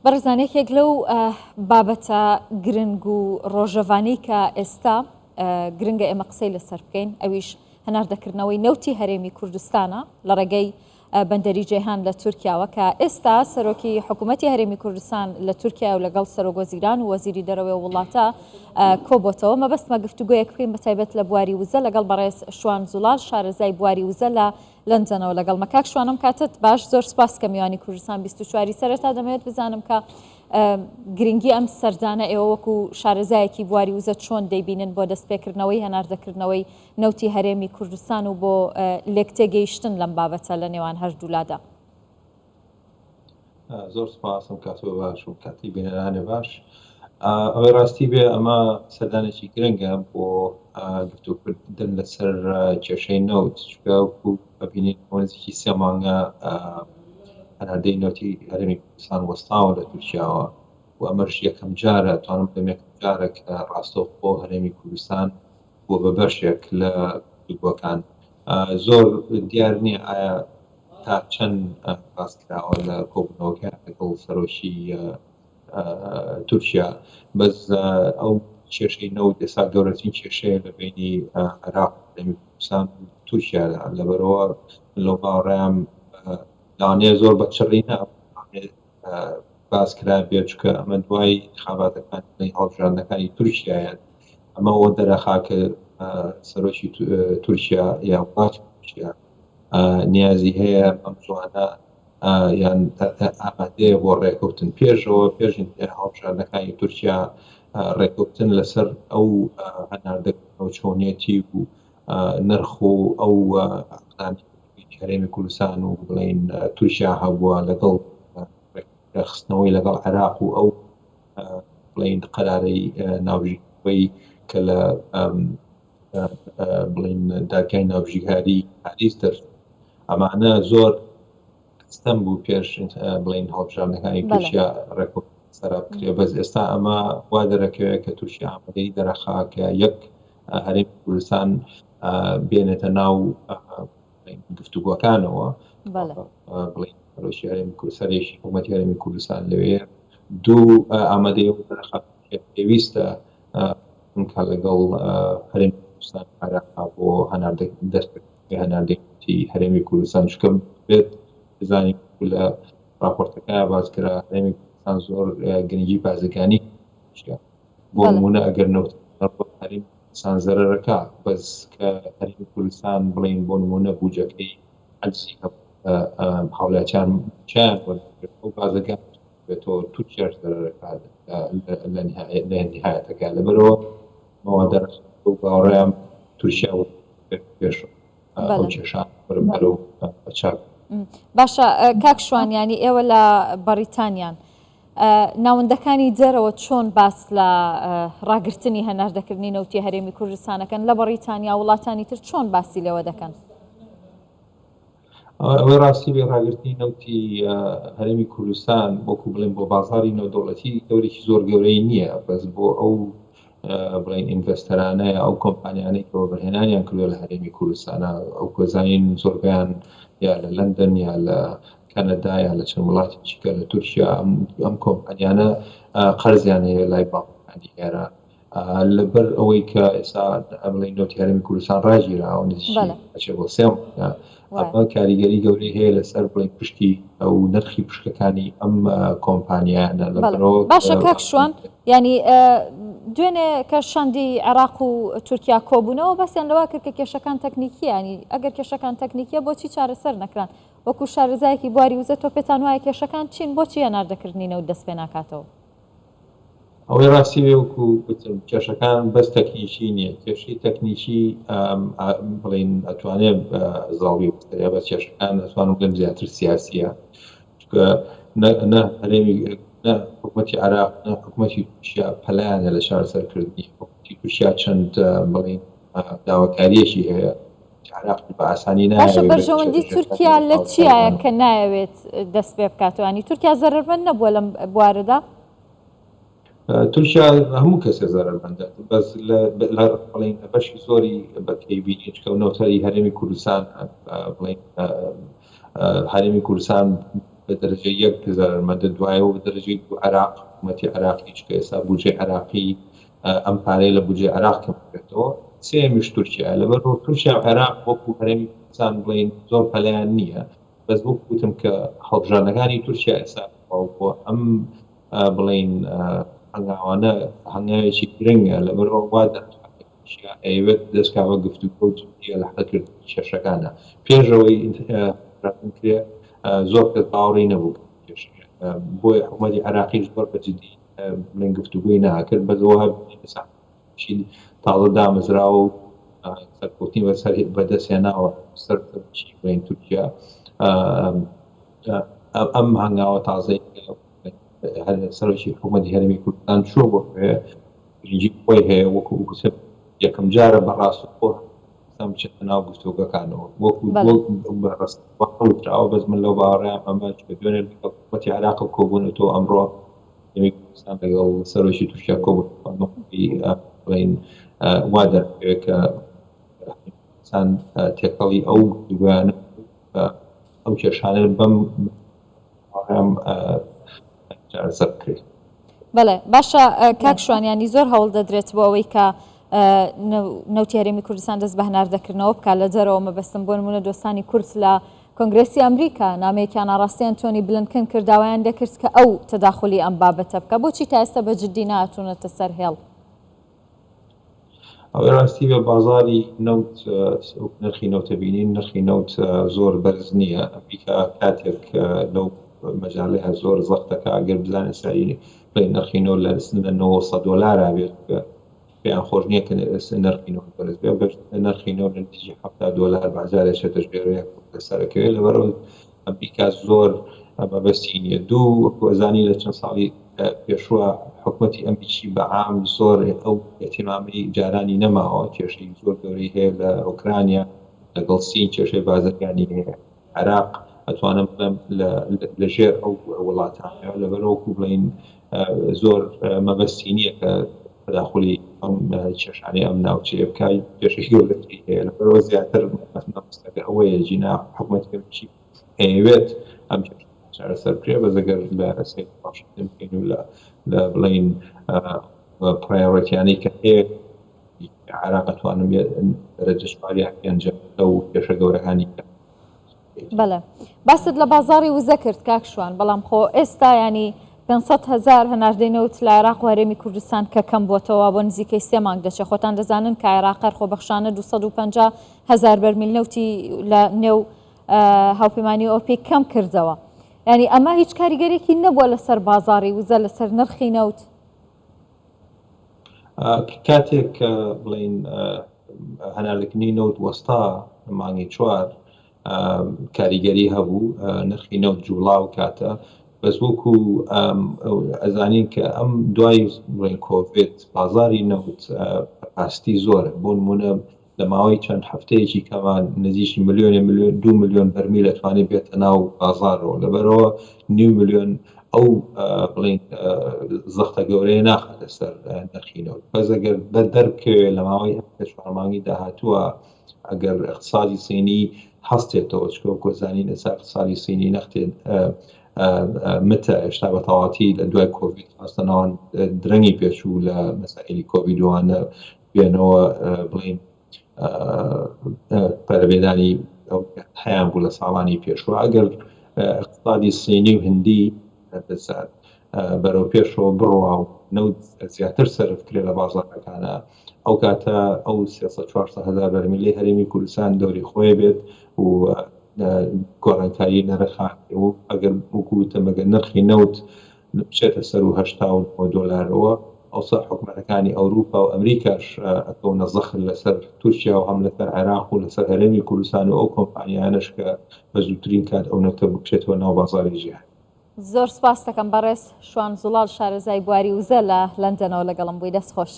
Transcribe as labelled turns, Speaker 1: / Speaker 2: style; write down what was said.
Speaker 1: بەڕێزانێکێک لەو بابەتە گرنگ و ڕۆژەوانەی کە ئێستا گرنگە ئێمە قسەی لەسەر بکەین، ئەویش هەناردەکردنەوەی نەوتی هەرێمی کوردستانە لە ڕێگەی بەندەری جێهان لە تورکیاوە کە ئێستا سەرۆکی حکوومەتی هەرێمی کوردستان لە تورکیا و لەگەڵ سەرۆکوەزیران و وەزیری دەرەوەی وڵاتە کۆبۆتەوە. مەبەستمە گفتوگۆیەک بکەین بەتایبەت لە بواری وزە لەگەڵ بەڕێز شوان زوڵال شارەزای بواری وزە لە لەندەنەوە لەگەڵ مەکاک شوانم کاتت باش. زۆر سپاس کە میوانی کوردستان 24 سەرەتا دەمەوێت بزانم کە گرنگی ئەم سەردانە ئێوە وەکو شارەزایەکی بواری وزە چۆن دەیبینن بۆ دەستپێکردنەوەی هەناردەکردنەوەی نەوتی هەرێمی کوردستان و بۆ لێکتێگەیشتن لەم بابەتە لە نێوان هەردوولادا.
Speaker 2: زۆر سپاسم کاتۆ باش و کاتی بینەرانێ باش. ئەوەی ڕاستی بێ ئەمە سەردانێکی گرنگە بۆ گفتوکردن لەسەر کێشەی نەوت، چکە وەکو ببینین نزیکی 3 مانگە هەناردەی نەوتی هەرێمی کوردستان وەستاوە لە تورکیاوە و ئەمەش یەکەم جارە توانم بڵێم یەکەم جارە کە ڕاستەوخۆ هەرێمی کوردستان بۆ بە بەشێک لە گفتوگۆکان. زۆر دیار نییە ئایا تا چەند ڕاستکراوە لە کۆبوونەوەکە لەگەڵ سەرۆکی تورکیا، بەس ئەو کێشەی نەوت ئێستا گەورەترین کێشەیە لە بینی عێراق و هەرێمی کوردستان و تورکیادا. لەبەرەوە لەو باوەڕەیان لەوانەیە زۆر بەچڕینە باس کرا بێت، چکە ئەمە دوای انتخاباتەکانی هەڵبژاردنەکانی تورکیایە. ئەمە ئەوە دەرەخا کە سەرۆکی تورکیا یا وڵاتی تورکیا نیازی هەیە ئەم زوانە یان ئامادەیە بۆ ڕێکەوتن پێشەوە پێش هەڵبژاردنەکانی تورکیا ڕێکەوتن لەسەر ئەو هەناردەکردنەوە چۆنیەتی و نرخ و ئەو عقدانی هەرێمی کوردستان و بڵین تورکیا هەبووە لەگەڵ خستنەوەی لەگەڵ عێراق و ئەو بڵین قەرارەی ناوژیوەی کە لە بڵین داگای ناوژیهاری پاریس دەرچوو. ئەمانە زۆر ستەم بوو پێش بڵین هەڵبژاردنەکانی تورکیا ڕێکەوت سەرا بکرێ، بەس ئێستا ئەمە وا دەرەکەوێت کە تورکیا ئامادەی دەرەخا کە یەک هەرێمی کوردستان بێنێتە ناو گفتوگۆکانەوە، بڵین سەرۆکی هەرێمی سەرۆکی حکوومەتی هەرێمی کوردستان لەوێ دوو ئامادەی دەرەخا پێویستە کە لەگەڵ هەرێمی کوردستان عێراق بۆ هەناردەی هەناردەی هەرێمی کوردستان، چکە بێت بزانین لە راپۆرتەکە باسکرا هەرێمی کوردستان زۆر گرنگی بازرگانی بۆ نمونە ئەگەر نەوت هەرێمی کوردستان زەرەرەکە، بەس کە هەرێمی کوردستان بڵین بۆ نمونە بوجەکەی عەجزی هاوڵاتیان چیان ئەو بازرگان بێتەوە تورکیا زەرەرەکە لە نهایەتەکە. لەبەرەوە ماوە دەرەخ و باوەڕێیان تورکیا پێش ئەو کێشان بەرەو چاک.
Speaker 1: باشە کاک شوان، ینی ئێوە لە بەریتانیان ناوەندەکانی جەرەوە چۆن باس لە ڕاگررتنی هەناردەکردنی نەوتی هەرێمی کوردستانەکەن لە بەریتانیا وڵاتانی تر چۆن باسی لەوە دەکەن؟
Speaker 2: ئەوەی ڕاستی بێ ڕاگررتنی نەوتی هەرێمی کوردستان وەکو بڵێن بۆ بازاری نێودەوڵەتی دەورێکی زۆر گەورەی نییە، بەس بۆ ئەو بڵین ئینڤێستەرانەیە ئەو کۆمپانیانەی کەەوە بەرهێنانیان کردووە لە هەرێمی کوردستانە، ئەو کۆزانین زۆربیان یا لە لەندەن یا لە کەنەدا یا لە چەند وڵاتی چیکە لە تورکیا، ئەم کۆمپانیانە قەرزیان هەیە لای باڵەکانی ئێرە. لەبەر ئەوەی کە ئێستا بڵین نەوتی هەرێمی کوردستان ڕاگیراوە نزیک بۆ 3 ئەمە کاریگەری گەورەی هەیە لەسەر بڵین پشتی ئەو نرخی پشکەکانی ئەم کۆمپانیانە. لەبەرەوە
Speaker 1: باشە کاک شوان، ینی دوێنێ کە شاندی عێراق و تورکیا کۆبوونەوە بەسییان لەوە کرد کە کێشەکان تەکنیکی، ینی ئەگەر کێشەکان تەکنیکیە بۆچی چارەسەر نەکران؟ وەکو شارەزایەکی بواری وزە تۆ پێتان وایە کێشەکان چین بۆچی هەناردەکردنی نەوت دەست پێ ناکاتەوە؟
Speaker 2: ئەوەی ڕاستی بێ وەکو کێشەکان بەس تەکنیکی نییە، کێشەی تەکنیکی بڵین ئەتوانێت زاڵی بستێ، بەس کێشەکان ئەتوانم بڵێم زیاتر سیاسیە، چکە نە هەرێمی حکوومەتی عێراق نە حکوومەتی تورکیا پەلایانە لە چارەسەرکردنی حکوومەتی تورکیا چەند بڵین داواکاریەکی هەیە عێراق بە ئاسانی نایەوێت.
Speaker 1: باشە بەرژەوەندی تورکیا لە چیایە کە نایەوێت دەست پێ بکاتەوە؟ ینی تورکیا زەرمەند نەبووە لەم بوارەدا؟
Speaker 2: تورکیا هەموو کەسێ زەرمەندە، بەس بڵین بەشی زۆری بەکەیبینی چکە نەوتەری هەرێمی کوردستان بڵین هەرێمی کوردستان بەدرەجە 1,000 مەدە دوایەوە بەدرەجەی عێراق حکوومەتی عێراقی چکە ئێستا بودجێ عێراقی ئەم پارەی لە بودجێ عێراق کەم بکرێتەوە. سێمیش تورکیا لەبەرەوە تورکیا و عێراق وەکو هەرێمی کوردستان بڵێن زۆر پەلەیان نییە، بەس بۆ گوتم کە هەڵبژاردنەکانی تورکیا ئێستا بۆ ئەم بڵێن هەنگاوانە هەنگاوێکی گرنگە لەبەرەوە وا ئەیەوێت دەستکاوە گفتوگۆ و جددیە لە حەڵەکردنی کێشەکانە. پێشەوەی کرێ زۆر کەس باوەڕی نەبوو بۆیە حکوومەتی عێراقی زۆر بەجددی من گفتوگۆی ناکرد بەزەوە تاڵە دامەزراوە و سەرکەوتنی بەسەر بەدەستهێناوە سەر بڵێن تورکیا ئەم هەنگاوە تازەی سەرۆکی حکوومەتی هەرێمی کوردستان چووە بۆ گرنگی خۆی هەیە وەکو یەکەم جارە بەڕاستەوخۆ بچێتە ناو گفتوگەکانەوە وەکو بەڕاستراوە بەس من لەو باوەڕیان ئەمە دوێنێ حکوومەتی عێراق کۆبوونەوە ئەمڕۆ هەرێمی کوردستان لەگەڵ سەرۆکی تورکیا کۆبوون وا دەرکەوێت کە تێکەڵی ئەو گفتوگویانە ئەو کێشانە بەم سەر بکرێت.
Speaker 1: بەڵێ باشە کاک شوانیانی زۆر هەوڵ دەدرێت بۆ ئەوەی کە نەوتی هەرێمی کوردستان دەست بە هەناردەکردنەوە بکات لە جەرەوە مەبەستم بۆ نمونە دۆستانی کورد لە کۆنگرێسی ئەمریکا نامەیەکیان ئاڕاستیان تۆنی بلنکن کرداوایان دەکرد کە ئەو تەداخلی ئەم بابەتە بکە. بۆچی تا ئێستا بە جددی نهاتوونەتە سەر هێڵ؟
Speaker 2: ئەوەی ڕاستی بە بازاری نەوت نرخی نەوتەبینین نرخی نەوت زۆر بەرز نییە. ئەمریکا کاتێک لەو مەجاڵەیە زۆر زەختەکە ئەگەر بزانێت سەری بڵێن نرخی نەوت لە $900 بێت پێیان خۆش نییە کە نرخی نەوت بەرز بێت نرخی نەوت لە نزیکی $70 بازارێکێتە ژێرەیەک لەسەرەکەوێت لەبەرەوە ئەمریکا زۆر مەبەستی نییە. دوو وەزانی لە چەند ساڵی پێشوە حکوومەتی ئەمریکی بەعام زۆر ئەو ئێتیمامی جارانی نەماوە کێشەی زۆر گەورەی هەیە لە ئۆکرانیا لەگەڵ سین کێشەی بازرگانی هەیە. عێراق ئەتوانم بڵێم لەژێر ئەو وڵاتانەوە لەبەرەوەکو بڵین زۆر مەبەستی نییە کە تەداخلی ئەم کێشانەی ئەم ناوچەیە بکات کێشەی گەورەتری هەیە لەبەرەوە زیاتر مەبەستەکە ئەوەیە جینا حکوومەتی ئەمریکی هەیەوێت ئەم چارەسەر بکرێ بەزەگەر لە سێ باشترین بکەین و لە بڵین پرایۆریتیانەی کە هەیە عێراق ئەتوانم دەرەجە شماریان پێنجەم لەو کێشە گەورەکانی.
Speaker 1: بەڵێ باست لە بازاری وزە کرد کاک شوان، بەڵام خۆ ئێستا ینی 500,000 هەناردەینەوت لە عێراق و هەرێمی کوردستان کە کەم بۆتەوە بۆ نزیکەی 3 مانگ دەچێت. خۆتان دەزانن کە عێراق خۆبەخشانە 250,000 بەرمیل نەوتی لە نێو هاوپەیمانی ئۆپێک کەم کردەوە. ینی ئەمە هیچ کاریگەرێکی نەبووە لەسەر بازاری وزە لەسەر نرخی نەوت؟
Speaker 2: کاتێک بڵین هەناردەکردنی نەوت وەستا مانگی 4 کاریگەری هەبوو نرخی نەوت جوڵاو کاتە بەس وەکو ئەزانین کە ئەم دوای بڵین کۆڤید بازاری نەوت پاستی زۆرە بۆ نمونە لە ماوەی چەند هەفتەیەکی کەمان نزیکی ملیۆن 2 ملیۆن بەرمیل دەتوانێت بێتە ناو بازارەوە لەبەرەوە 9 ملیۆن ئەو بڵین زەختە گەورەیە ناخاتە سەر نرخی نەوت. بەس ئەگەر دەربکەوێت لە ماوەی هەفتە 4 مانگی داهاتووە ئەگەر اقتصادی سینی هەستێتەوە چکە کۆزانین ئێستا اقتصادی سینی نەختێت متە هێشتا بە تەواوەتی لە دوای کۆڤید هەستەناوان درەنگی پێچوو لە مەسائلی کۆڤیدوانە بێنەوە بڵین پەرەبێدانی هەیان بوو لە ساڵانی پێشوە. ئەگەر اقتصادی سینی و هندی بزات بەرەو پێشەوە بڕوا و نەوت زیاتر سەرفکرێت لە بازارەکانە ئەو کاتە ئەو 300,000 بەرمیلی هەرێمی کوردستان دەوری خۆی بێت و گۆڕانکاری نرخان و ئەگەر وەکوتە مەگە نرخی نەوت بچێتە سەر $80 ئەوسا حکوومەتەکانی ئەوروپا و ئەمریکاش ئەکەونە زەخر لەسەر تورکیا و هەم لەسەر عێراق و لەسەر هەرێمی کوردستان و ئەو کۆمپانیانش کە بە زووترین کات ئەو نەوتە بکرێتەوە ناو بازاری جیهان.
Speaker 1: زۆر سپاس دەکەم بەڕێز شوان زوڵال شارەزای بواری وزە لە لەندەنەوە لەگەڵم بووی. دەست خۆش.